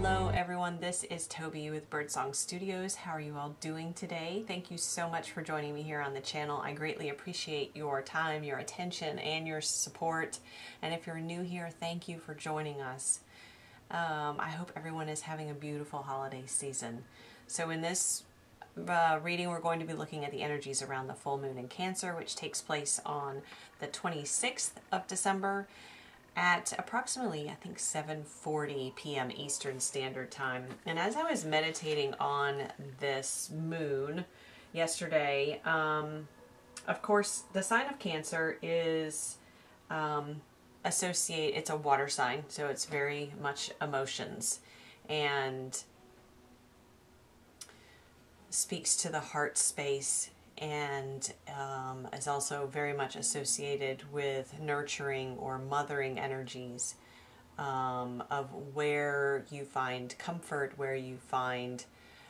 Hello everyone, this is Toby with Birdsong Studios. How are you all doing today? Thank you so much for joining me here on the channel. I greatly appreciate your time, your attention, and your support. And if you're new here, thank you for joining us. I hope everyone is having a beautiful holiday season. So in this reading, we're going to be looking at the energies around the full moon in Cancer, which takes place on the 26th of December. At approximately, I think, 7:40 p.m. Eastern Standard Time. And as I was meditating on this moon yesterday, of course, the sign of Cancer is it's a water sign, so it's very much emotions and speaks to the heart space, and is also very much associated with nurturing or mothering energies, of where you find comfort, where you find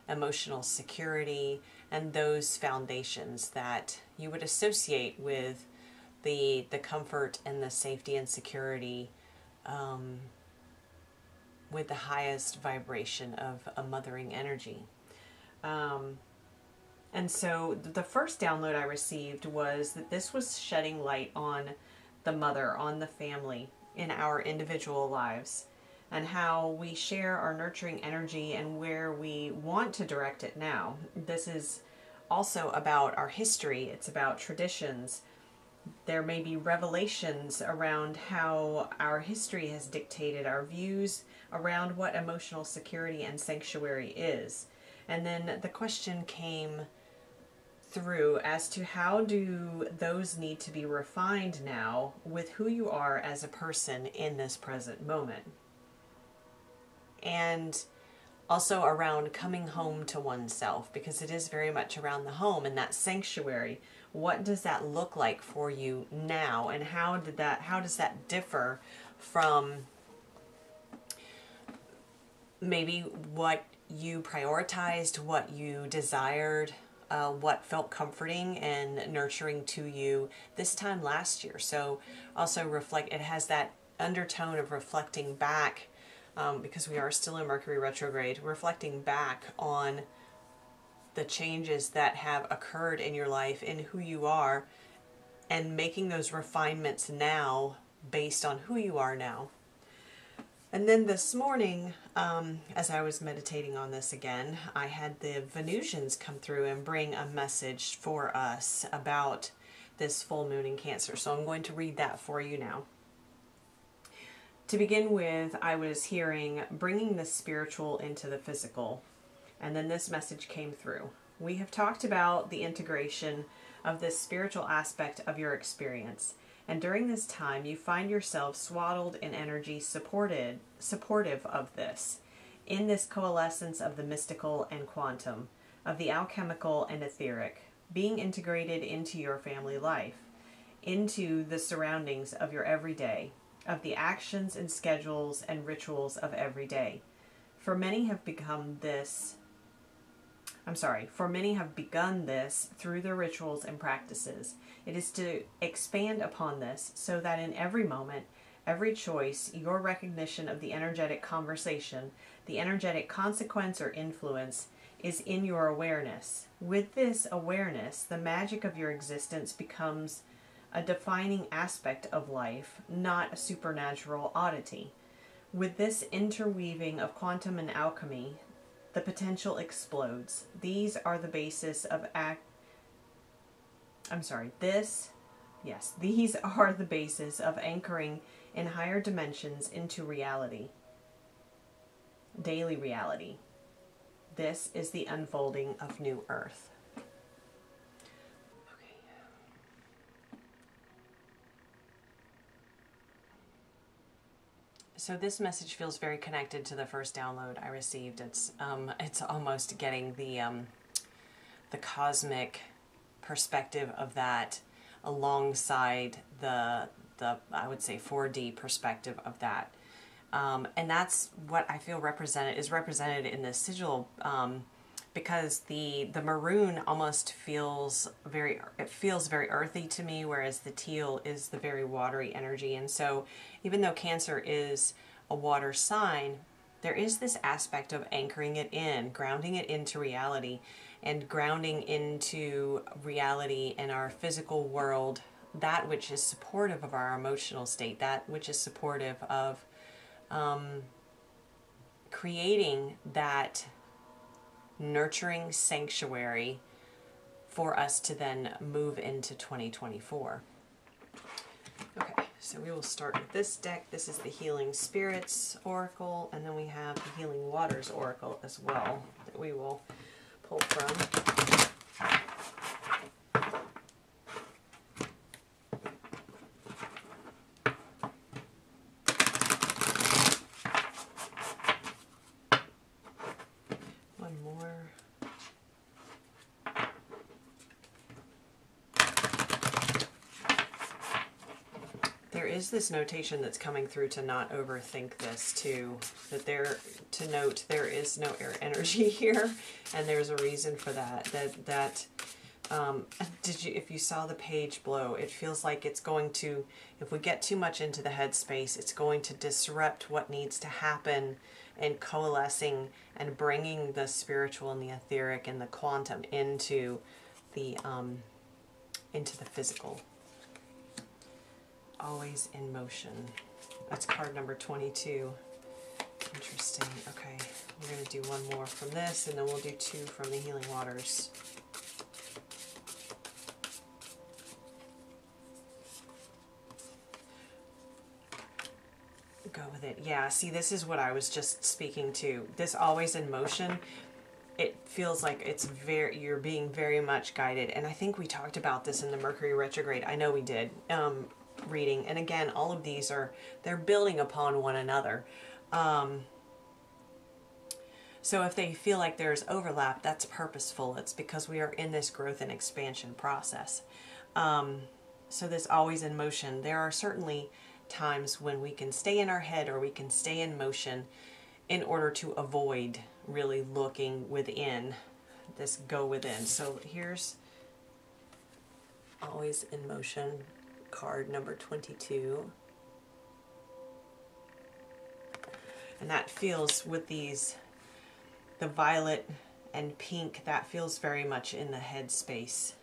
emotional security, and those foundations that you would associate with the comfort and the safety and security, with the highest vibration of a mothering energy. And so the first download I received was that this was shedding light on the mother, on the family in our individual lives, and how we share our nurturing energy and where we want to direct it now. This is also about our history. It's about traditions. There may be revelations around how our history has dictated our views around what emotional security and sanctuary is. And then the question came through as to how do those need to be refined now with who you are as a person in this present moment. And also around coming home to oneself, because it is very much around the home and that sanctuary. What does that look like for you now, and how does that differ from maybe what you prioritized, what you desired, what felt comforting and nurturing to you this time last year. So also it has that undertone of reflecting back, because we are still in Mercury retrograde, reflecting back on the changes that have occurred in your life, in who you are, and making those refinements now based on who you are now. And then this morning, as I was meditating on this again, I had the Venusians come through and bring a message for us about this full moon in Cancer. So I'm going to read that for you now. To begin with, I was hearing bringing the spiritual into the physical. And then this message came through. We have talked about the integration of this spiritual aspect of your experience. And during this time, you find yourself swaddled in energy supportive of this, in this coalescence of the mystical and quantum, of the alchemical and etheric, being integrated into your family life, into the surroundings of your everyday, of the actions and schedules and rituals of every day. For many have begun this through their rituals and practices. It is to expand upon this so that in every moment, every choice, your recognition of the energetic conversation, the energetic consequence or influence is in your awareness. With this awareness, the magic of your existence becomes a defining aspect of life, not a supernatural oddity. With this interweaving of quantum and alchemy, the potential explodes. These are the basis of these are the basis of anchoring in higher dimensions into reality, daily reality. This is the unfolding of New Earth. Okay. So this message feels very connected to the first download I received. It's almost getting the cosmic perspective of that alongside the I would say 4D perspective of that, and that's what I feel is represented in this sigil, because the maroon almost feels very earthy to me, whereas the teal is the very watery energy. And so even though Cancer is a water sign, there is this aspect of anchoring it in, grounding it into reality, and grounding into reality in our physical world, that which is supportive of our emotional state, that which is supportive of creating that nurturing sanctuary for us to then move into 2024. Okay, so we will start with this deck. This is the Healing Spirits Oracle, and then we have the Healing Waters Oracle as well that we will pull from. One more. There is this notation that's coming through to not overthink this too, that to note there is no air energy here, and there's a reason for that. If you saw the page below, it feels like it's going to, if we get too much into the headspace, it's going to disrupt what needs to happen and coalescing and bringing the spiritual and the etheric and the quantum into the physical. Always in motion. That's card number 22. Interesting. Okay, we're going to do one more from this, and then we'll do two from the Healing Waters. Go with it. Yeah, see, this is what I was just speaking to. This always in motion, it feels like you're being very much guided. And I think we talked about this in the Mercury retrograde. I know we did. Reading, and again, all of these they're building upon one another. So if they feel like there's overlap, that's purposeful. It's because we are in this growth and expansion process. So this always in motion. There are certainly times when we can stay in our head or we can stay in motion in order to avoid really looking within, this go within. So here's always in motion, card number 22. And that feels with these, the violet and pink, that feels very much in the head space.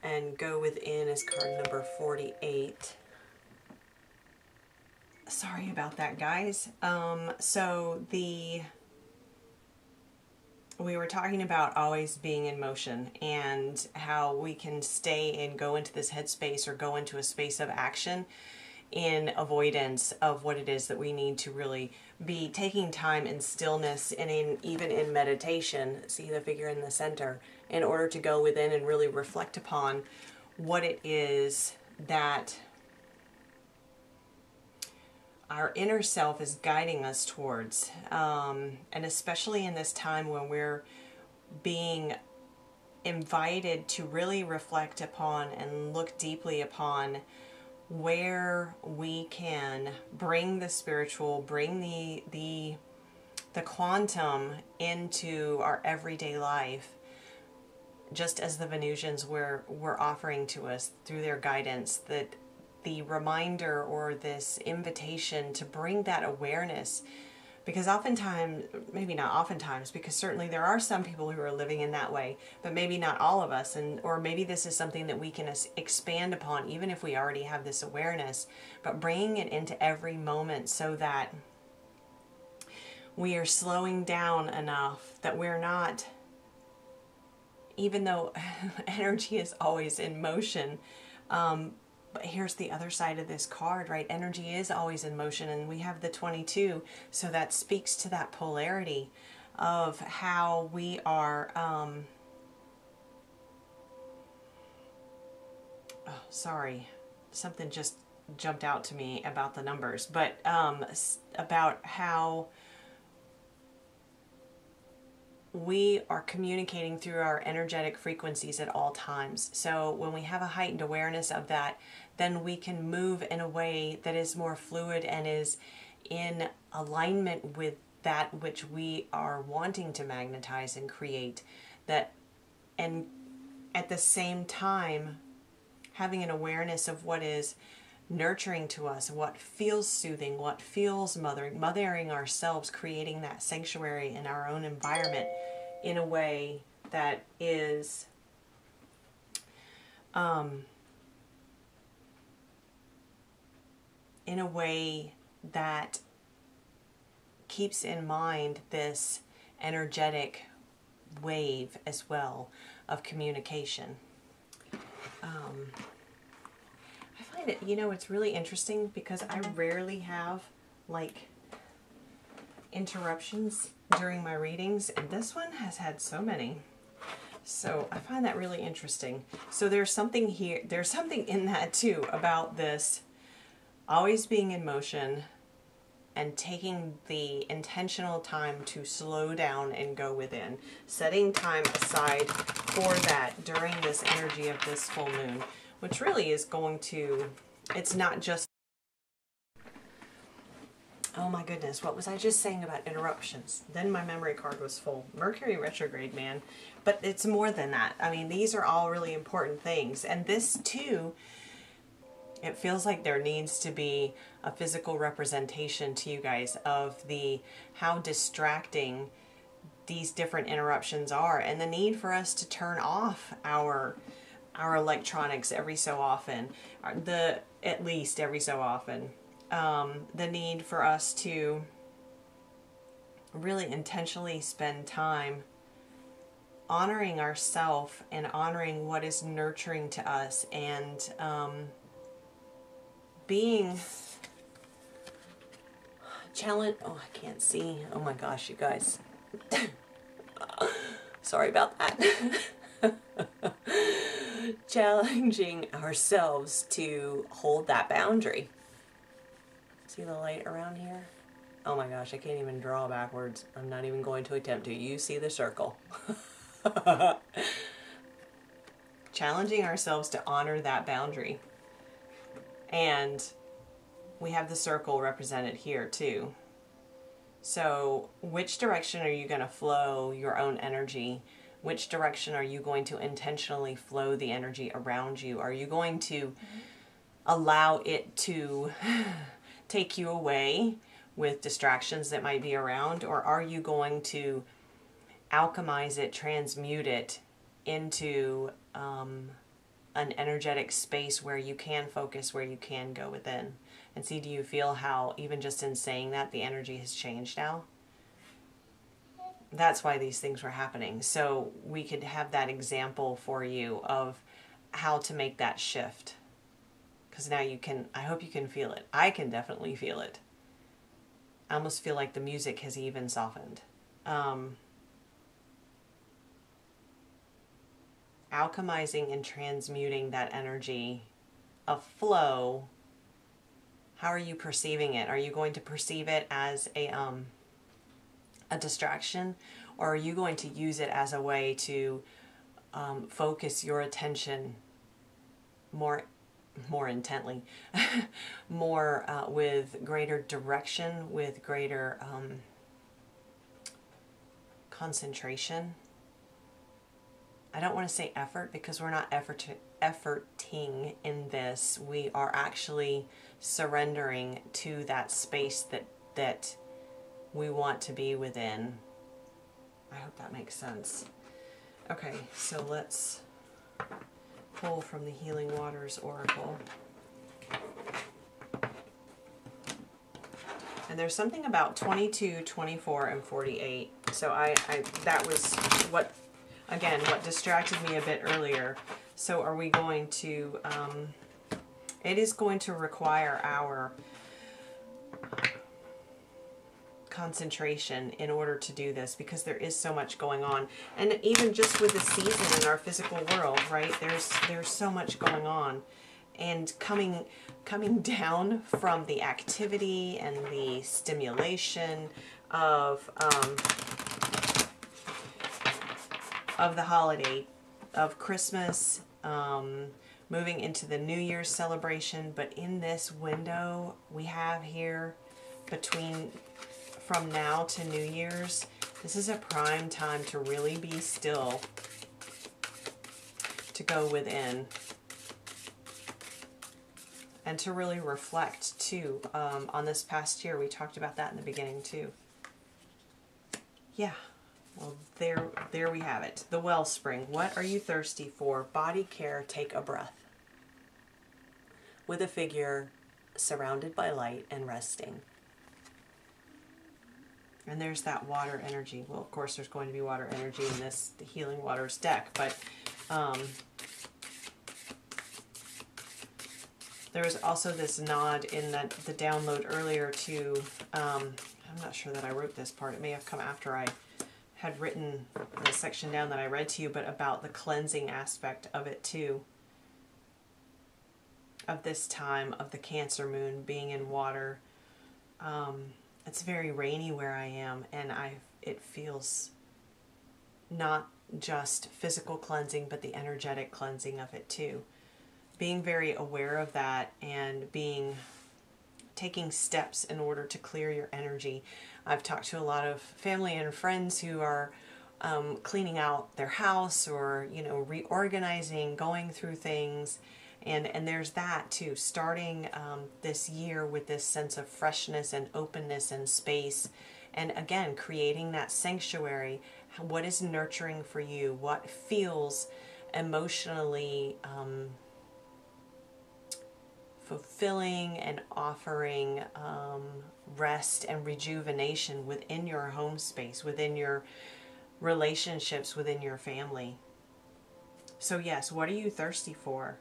And go within is card number 48. Sorry about that, guys. We were talking about always being in motion and how we can stay and go into this headspace or go into a space of action in avoidance of what it is that we need to really be taking time in stillness and even in meditation, see the figure in the center, in order to go within and really reflect upon what it is that our inner self is guiding us towards, and especially in this time when we're being invited to really reflect upon and look deeply upon where we can bring the spiritual, bring the quantum into our everyday life, just as the Venusians were offering to us through their guidance, that the reminder or this invitation to bring that awareness, because oftentimes, maybe not oftentimes, because certainly there are some people who are living in that way, but maybe not all of us, or maybe this is something that we can expand upon even if we already have this awareness, but bringing it into every moment so that we are slowing down enough that we're not, even though energy is always in motion, but here's the other side of this card, right? Energy is always in motion, and we have the 22, so that speaks to that polarity of how we are, oh, sorry, something just jumped out to me about the numbers, but about how we are communicating through our energetic frequencies at all times. So when we have a heightened awareness of that, then we can move in a way that is more fluid and is in alignment with that which we are wanting to magnetize and create. That, and at the same time, having an awareness of what is nurturing to us, what feels soothing, what feels mothering ourselves, creating that sanctuary in our own environment in a way that is in a way that keeps in mind this energetic wave as well of communication. I find it, you know, it's really interesting because I rarely have like interruptions during my readings, and this one has had so many. So I find that really interesting. So there's something here, there's something in that too about this always being in motion and taking the intentional time to slow down and go within. Setting time aside for that during this energy of this full moon, which really is going to, it's not just, oh my goodness, what was I just saying about interruptions? Then my memory card was full. Mercury retrograde, man. But it's more than that. I mean, these are all really important things. And this too, it feels like there needs to be a physical representation to you guys of how distracting these different interruptions are, and the need for us to turn off our electronics every so often, at least every so often. The need for us to really intentionally spend time honoring ourselves and honoring what is nurturing to us, and being challenged. Oh, I can't see. Oh my gosh, you guys. Sorry about that. Challenging ourselves to hold that boundary. See the light around here? Oh my gosh, I can't even draw backwards. I'm not even going to attempt to. You see the circle. Challenging ourselves to honor that boundary. And we have the circle represented here too. So which direction are you going to flow your own energy? Which direction are you going to intentionally flow the energy around you? Are you going to allow it to take you away with distractions that might be around? Or are you going to alchemize it, transmute it into an energetic space where you can focus, where you can go within? And see, do you feel how even just in saying that, the energy has changed now? That's why these things were happening. So we could have that example for you of how to make that shift. Because now you can, I hope you can feel it. I can definitely feel it. I almost feel like the music has even softened. Alchemizing and transmuting that energy of flow. How are you perceiving it? Are you going to perceive it as a distraction, or are you going to use it as a way to focus your attention more intently, more with greater direction, with greater concentration? I don't want to say effort, because we're not efforting in this. We are actually surrendering to that space that we want to be within. I hope that makes sense. Okay, so let's pull from the Healing Waters Oracle. And there's something about 22, 24, and 48. So that was what, again, what distracted me a bit earlier. So are we going to, it is going to require our concentration in order to do this, because there is so much going on. And even just with the season in our physical world, right, there's so much going on. And coming down from the activity and the stimulation of the holiday, of Christmas, moving into the New Year's celebration. But in this window we have here from now to New Year's, this is a prime time to really be still, to go within. and to really reflect too on this past year. We talked about that in the beginning too. Yeah, well, there we have it. The wellspring. What are you thirsty for? Body care, take a breath. With a figure surrounded by light and resting. And there's that water energy. Well, of course, there's going to be water energy in this, the Healing Waters deck, but there was also this nod in the download earlier to, I'm not sure that I wrote this part. It may have come after I had written the section down that I read to you, but about the cleansing aspect of it too. Of this time of the Cancer moon being in water. It's very rainy where I am, and it feels not just physical cleansing, but the energetic cleansing of it too. Being very aware of that and taking steps in order to clear your energy. I've talked to a lot of family and friends who are cleaning out their house or, reorganizing, going through things. And there's that too, starting this year with this sense of freshness and openness and space. And again, creating that sanctuary. What is nurturing for you? What feels emotionally fulfilling and offering rest and rejuvenation within your home space, within your relationships, within your family. So yes, what are you thirsty for?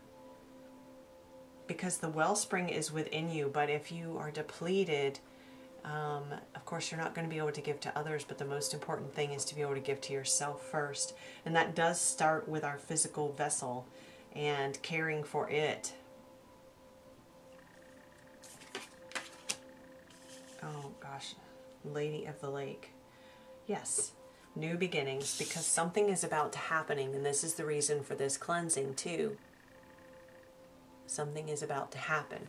Because the wellspring is within you, but if you are depleted, of course you're not going to be able to give to others, but the most important thing is to be able to give to yourself first. And that does start with our physical vessel and caring for it. Oh gosh, Lady of the Lake. Yes, new beginnings, because something is about to happening, and this is the reason for this cleansing too. Something is about to happen.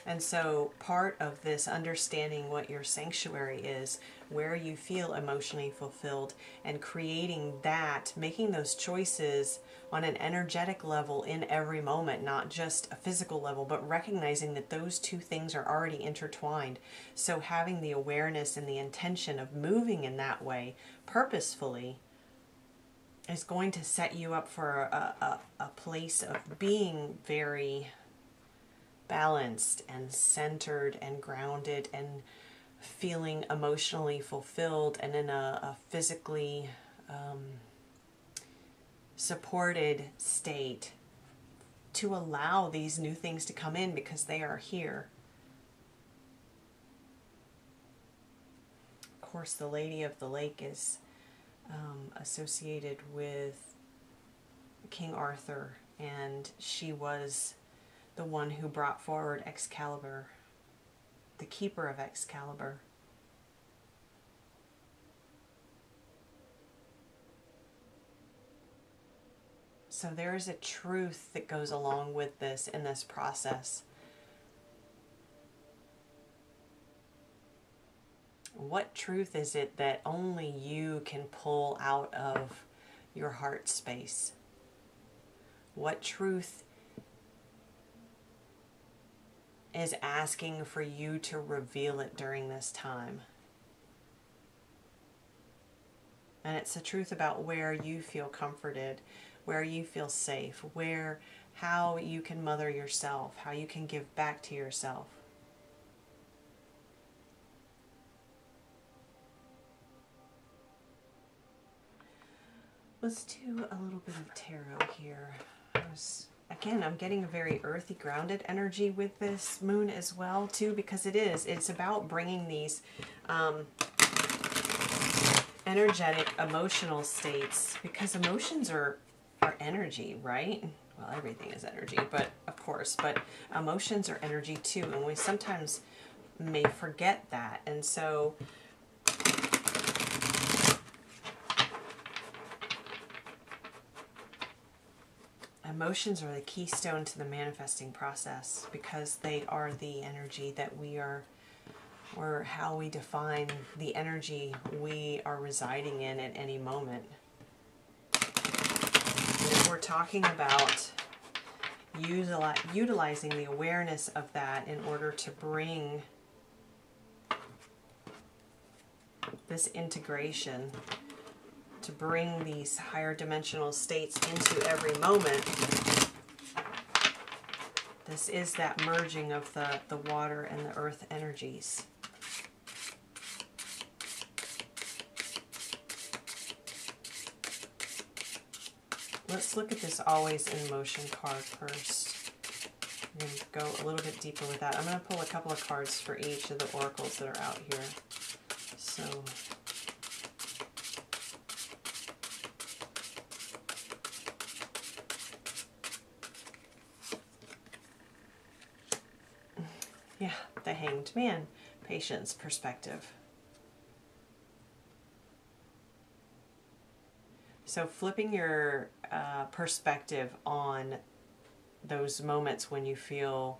And so part of this understanding what your sanctuary is, where you feel emotionally fulfilled, and creating that, making those choices on an energetic level in every moment, not just a physical level, but recognizing that those two things are already intertwined. So having the awareness and the intention of moving in that way purposefully is going to set you up for a place of being very balanced and centered and grounded and feeling emotionally fulfilled and in a physically supported state to allow these new things to come in because they are here. Of course, the Lady of the Lake is associated with King Arthur, and she was the one who brought forward Excalibur, the keeper of Excalibur. So there is a truth that goes along with this in this process. What truth is it that only you can pull out of your heart space? What truth is asking for you to reveal it during this time? And it's the truth about where you feel comforted, where you feel safe, how you can mother yourself, how you can give back to yourself. Let's do a little bit of tarot here. Again, I'm getting a very earthy, grounded energy with this moon as well, too, because it's about bringing these energetic, emotional states, because emotions are energy, right? Well, everything is energy, but of course, but emotions are energy too, and we sometimes may forget that. And so emotions are the keystone to the manifesting process, because they are the energy that we are, or how we define the energy we are residing in at any moment. And if we're talking about utilizing the awareness of that in order to bring this integration, to bring these higher dimensional states into every moment. This is that merging of the water and the earth energies. Let's look at this always in motion card first. I'm going to go a little bit deeper with that. I'm going to pull a couple of cards for each of the oracles that are out here. So, yeah, the Hanged Man, patience, perspective. So flipping your perspective on those moments when you feel,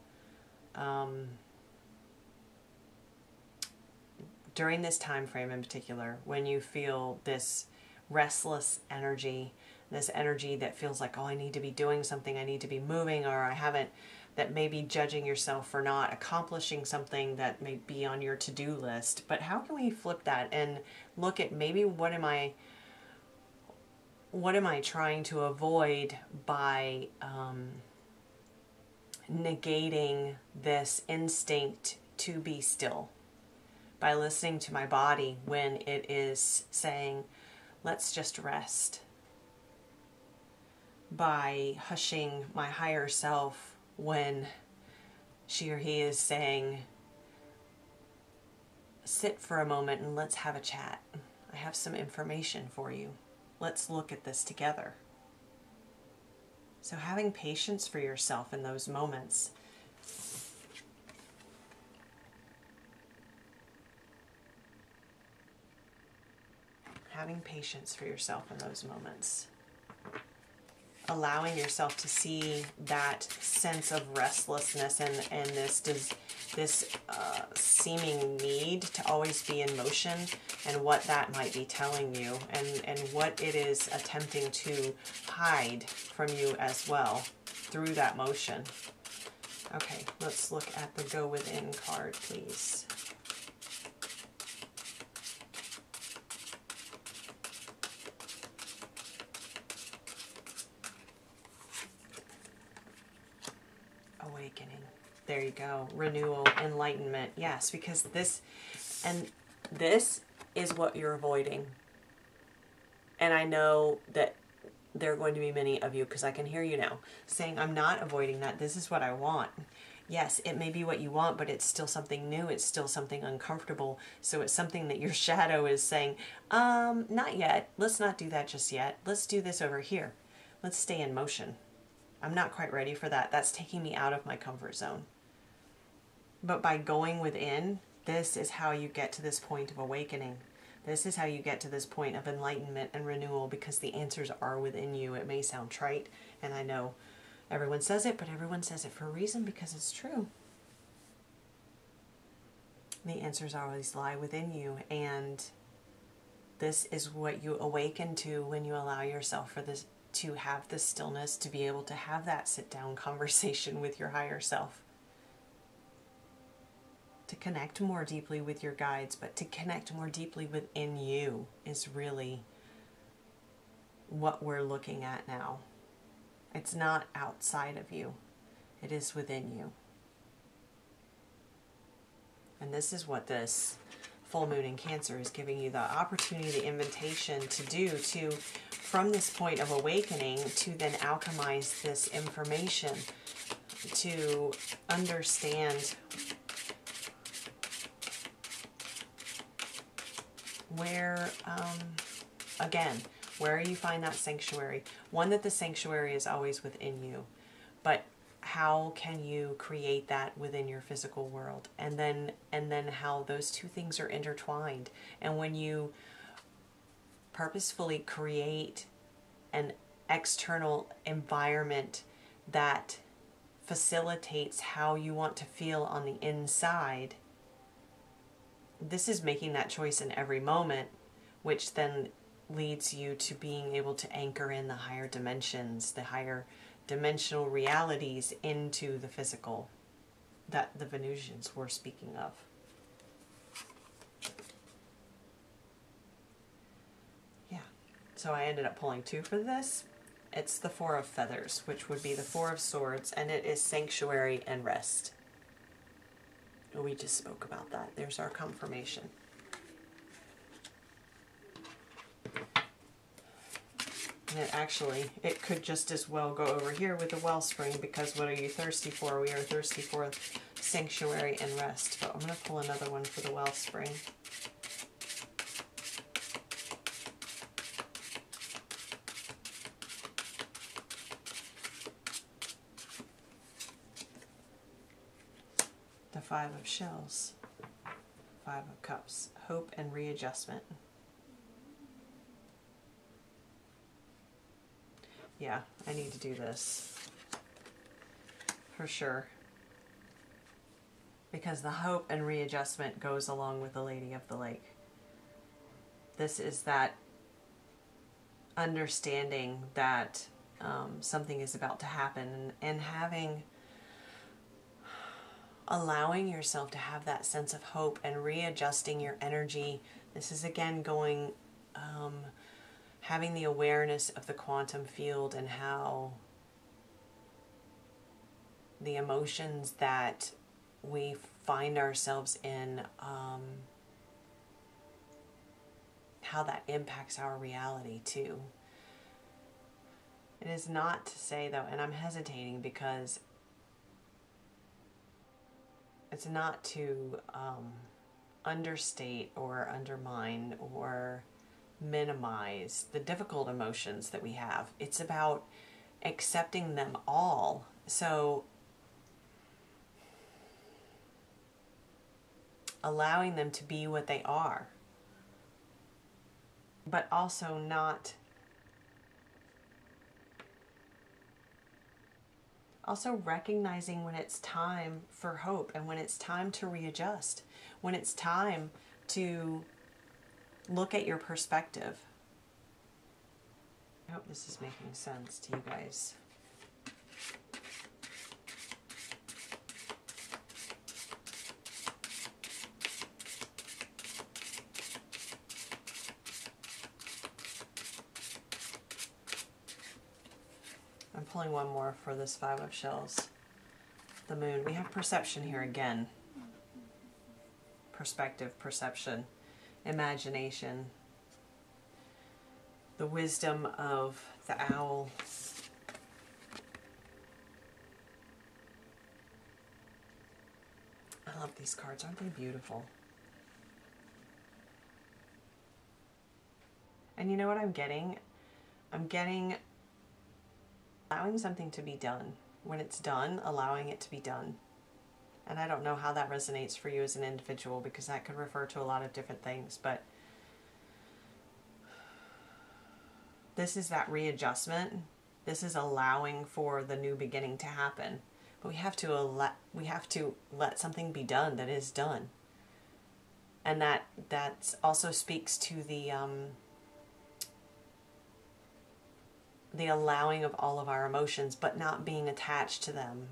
during this time frame in particular, when you feel this restless energy, this energy that feels like, oh, I need to be doing something, I need to be moving, or I haven't, that may be judging yourself for not accomplishing something that may be on your to-do list. But how can we flip that and look at maybe what am I trying to avoid by negating this instinct to be still, by listening to my body when it is saying, let's just rest, by hushing my higher self when she or he is saying, sit for a moment and let's have a chat. I have some information for you. Let's look at this together. So having patience for yourself in those moments. Having patience for yourself in those moments. Allowing yourself to see that sense of restlessness and this seeming need to always be in motion, and what that might be telling you, and what it is attempting to hide from you as well through that motion. Okay, let's look at the Go Within card, please. Awakening. There you go. Renewal, enlightenment. Yes, because this is what you're avoiding. And I know that there are going to be many of you, because I can hear you now, saying, I'm not avoiding that. This is what I want. Yes, it may be what you want, but it's still something new. It's still something uncomfortable. So it's something that your shadow is saying, not yet. Let's not do that just yet. Let's do this over here. Let's stay in motion. I'm not quite ready for that. That's taking me out of my comfort zone. But by going within, this is how you get to this point of awakening. This is how you get to this point of enlightenment and renewal, because the answers are within you. It may sound trite, and I know everyone says it, but everyone says it for a reason, because it's true. The answers always lie within you, and this is what you awaken to when you allow yourself for this, to have the stillness, to be able to have that sit-down conversation with your higher self. To connect more deeply with your guides, but to connect more deeply within you is really what we're looking at now. It's not outside of you. It is within you. And this is what this full moon in Cancer is giving you the opportunity, the invitation to do, to, from this point of awakening, to then alchemize this information, to understand where, again, where you find that sanctuary. One, that the sanctuary is always within you, but how can you create that within your physical world? And then how those two things are intertwined. And when you purposefully create an external environment that facilitates how you want to feel on the inside, this is making that choice in every moment, which then leads you to being able to anchor in the higher dimensions, the higher dimensional realities into the physical that the Venusians were speaking of. Yeah, so I ended up pulling 2 for this. It's the 4 of Feathers, which would be the 4 of Swords, and it is Sanctuary and Rest. We just spoke about that. There's our confirmation. And it could just as well go over here with the Wellspring, because what are you thirsty for? We are thirsty for Sanctuary and Rest. But I'm going to pull another one for the Wellspring. The 5 of Shells. 5 of Cups. Hope and readjustment. Yeah, I need to do this. For sure. Because the hope and readjustment goes along with the Lady of the Lake. This is that understanding that something is about to happen, and allowing yourself to have that sense of hope and readjusting your energy. This is again going, having the awareness of the quantum field and how the emotions that we find ourselves in, how that impacts our reality too. It is not to say though, and I'm hesitating because it's not to understate or undermine or minimize the difficult emotions that we have. It's about accepting them all. So allowing them to be what they are, but also also recognizing when it's time for hope and when it's time to readjust, when it's time to look at your perspective. I hope this is making sense to you guys. I'm pulling one more for this 5 of Shells. The Moon. We have perception here again. Perspective, perception, imagination. The wisdom of the owl. I love these cards. Aren't they beautiful? And you know what I'm getting? I'm getting allowing something to be done. When it's done, allowing it to be done. And I don't know how that resonates for you as an individual, because that could refer to a lot of different things, but this is that readjustment. This is allowing for the new beginning to happen. But we have to let something be done that is done. And that also speaks to the allowing of all of our emotions, but not being attached to them,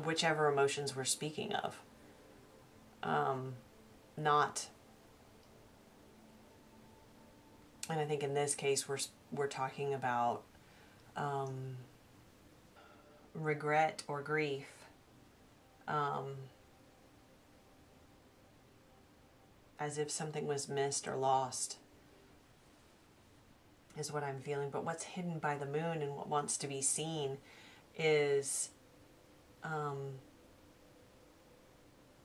whichever emotions we're speaking of. And I think in this case we're talking about regret or grief, as if something was missed or lost, is what I'm feeling. But what's hidden by the moon and what wants to be seen is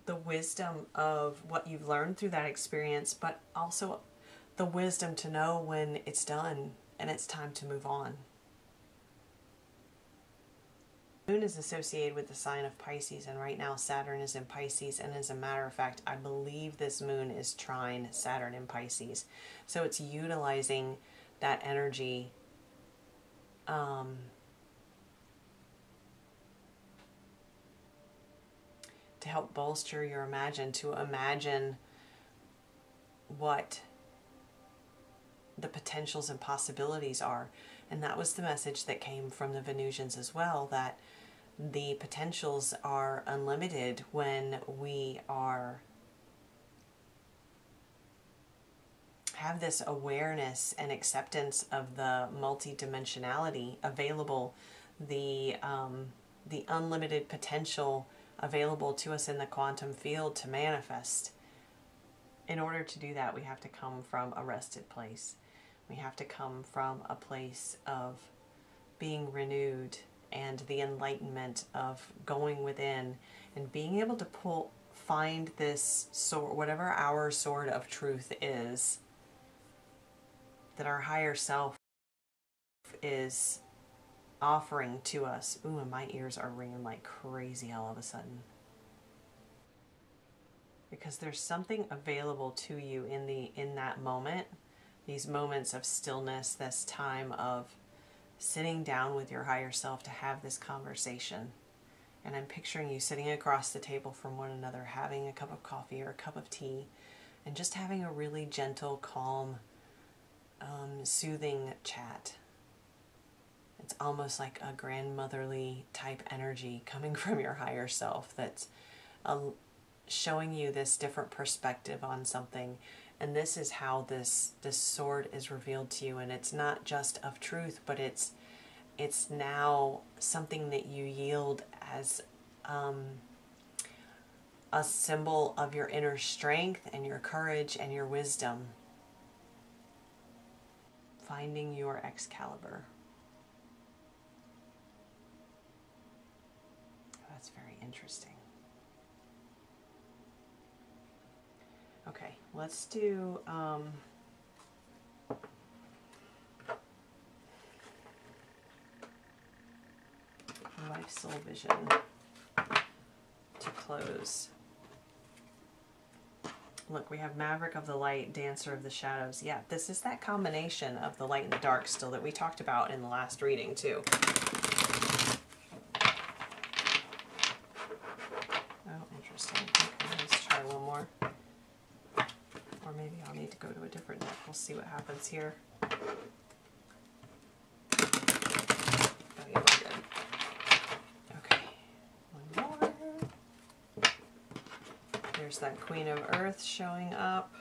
the wisdom of what you've learned through that experience, but also the wisdom to know when it's done and it's time to move on. The moon is associated with the sign of Pisces, and right now Saturn is in Pisces, and as a matter of fact, I believe this moon is trine Saturn in Pisces. So it's utilizing that energy to help bolster your to imagine what the potentials and possibilities are. And that was the message that came from the Venusians as well, that the potentials are unlimited when we have this awareness and acceptance of the multidimensionality available, the unlimited potential available to us in the quantum field to manifest. In order to do that, we have to come from a rested place. We have to come from a place of being renewed and the enlightenment of going within and being able to find this sword, whatever our sword of truth is, that our higher self is offering to us. Ooh, and my ears are ringing like crazy all of a sudden. Because there's something available to you in that moment, these moments of stillness, this time of sitting down with your higher self to have this conversation. And I'm picturing you sitting across the table from one another, having a cup of coffee or a cup of tea, and just having a really gentle, calm, soothing chat. It's almost like a grandmotherly type energy coming from your higher self that's showing you this different perspective on something. And this is how this sword is revealed to you. And it's not just of truth, but it's now something that you yield as a symbol of your inner strength and your courage and your wisdom. Finding your Excalibur. That's very interesting. Okay, let's do Life Soul Vision to close. Look, we have Maverick of the Light, Dancer of the Shadows. Yeah, this is that combination of the light and the dark still that we talked about in the last reading too. Oh, interesting. Okay, let's try one more. Or maybe I'll need to go to a different deck. We'll see what happens here. Oh yeah, we're good. Okay, one more. There's that Queen of Earth showing up.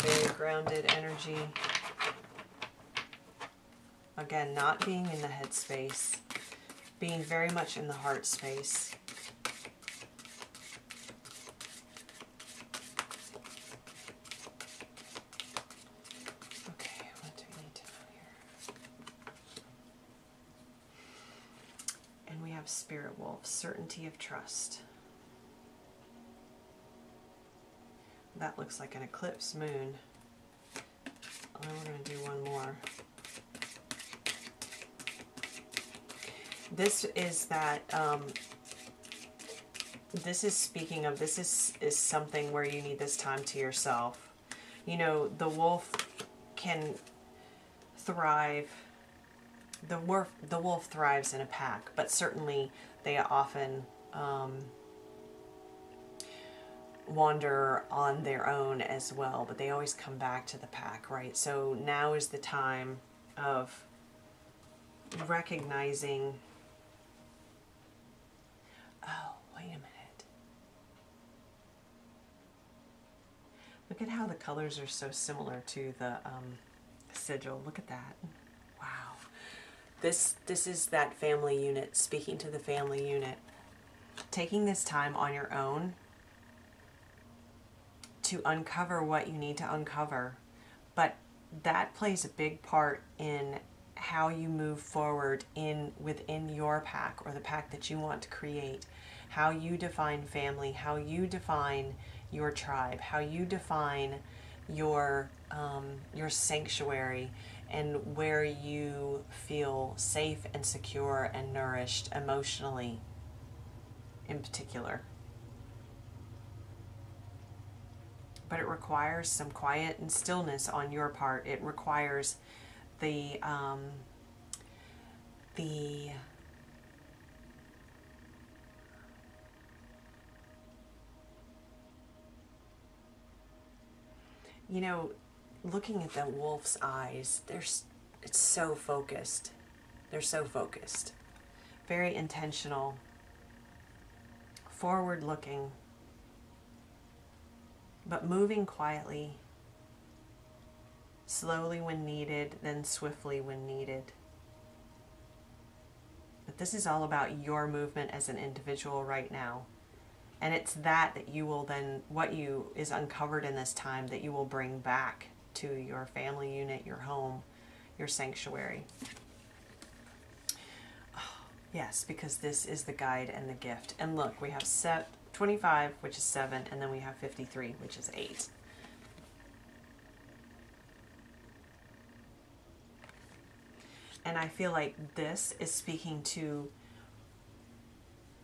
Very grounded energy. Again, not being in the head space. Being very much in the heart space. Okay, what do we need to know here? And we have Spirit Wolf, Certainty of Trust. That looks like an eclipse moon. Oh, we're going to do one more. This is that, this is speaking of, this is something where you need this time to yourself. You know, the wolf can thrive, the wolf thrives in a pack, but certainly they often wander on their own as well, but they always come back to the pack, right? So now is the time of recognizing, oh, wait a minute. Look at how the colors are so similar to the sigil. Look at that. Wow. This is that family unit, speaking to the family unit. Taking this time on your own to uncover what you need to uncover, but that plays a big part in how you move forward within your pack or the pack that you want to create, how you define family, how you define your tribe, how you define your sanctuary, and where you feel safe and secure and nourished emotionally in particular. But it requires some quiet and stillness on your part. It requires the you know, looking at the wolf's eyes, there's It's so focused. They're so focused. Very intentional. Forward looking. But moving quietly. Slowly when needed, then swiftly when needed. But this is all about your movement as an individual right now. And it's that you will then, what you is uncovered in this time, that you will bring back to your family unit, your home, your sanctuary. Oh, yes, because this is the guide and the gift. And look, we have 25, which is 7, and then we have 53, which is 8. And I feel like this is speaking to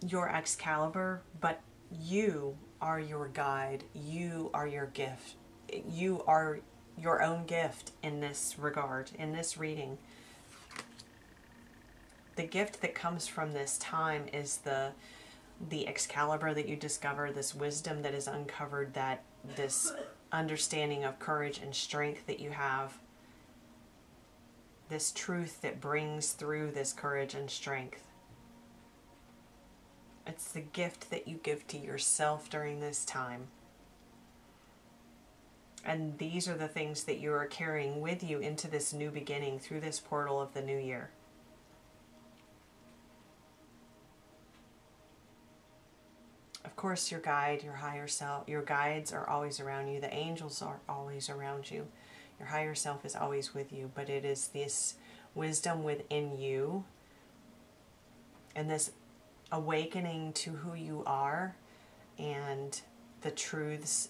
your Excalibur, but you are your guide. You are your gift. You are your own gift in this regard, in this reading. The gift that comes from this time is the Excalibur that you discover, this wisdom that is uncovered, that this understanding of courage and strength that you have, this truth that brings through this courage and strength. It's the gift that you give to yourself during this time. And these are the things that you are carrying with you into this new beginning through this portal of the new year. Of course, your guide, your higher self, your guides are always around you. The angels are always around you. Your higher self is always with you, but it is this wisdom within you and this awakening to who you are and the truths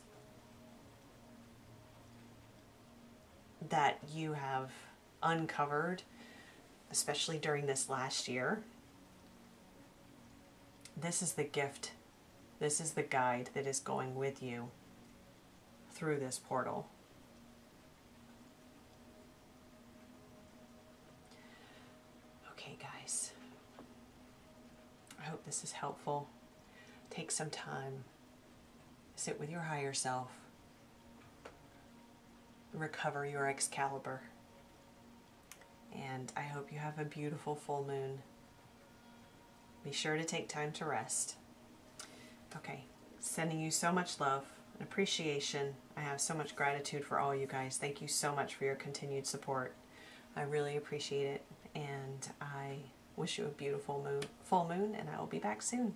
that you have uncovered, especially during this last year. This is the gift. This is the guide that is going with you through this portal. Okay, guys. I hope this is helpful. Take some time. Sit with your higher self. Recover your Excalibur. And I hope you have a beautiful full moon. Be sure to take time to rest. Okay, sending you so much love and appreciation. I have so much gratitude for all you guys. Thank you so much for your continued support. I really appreciate it, and I wish you a beautiful full moon, and I will be back soon.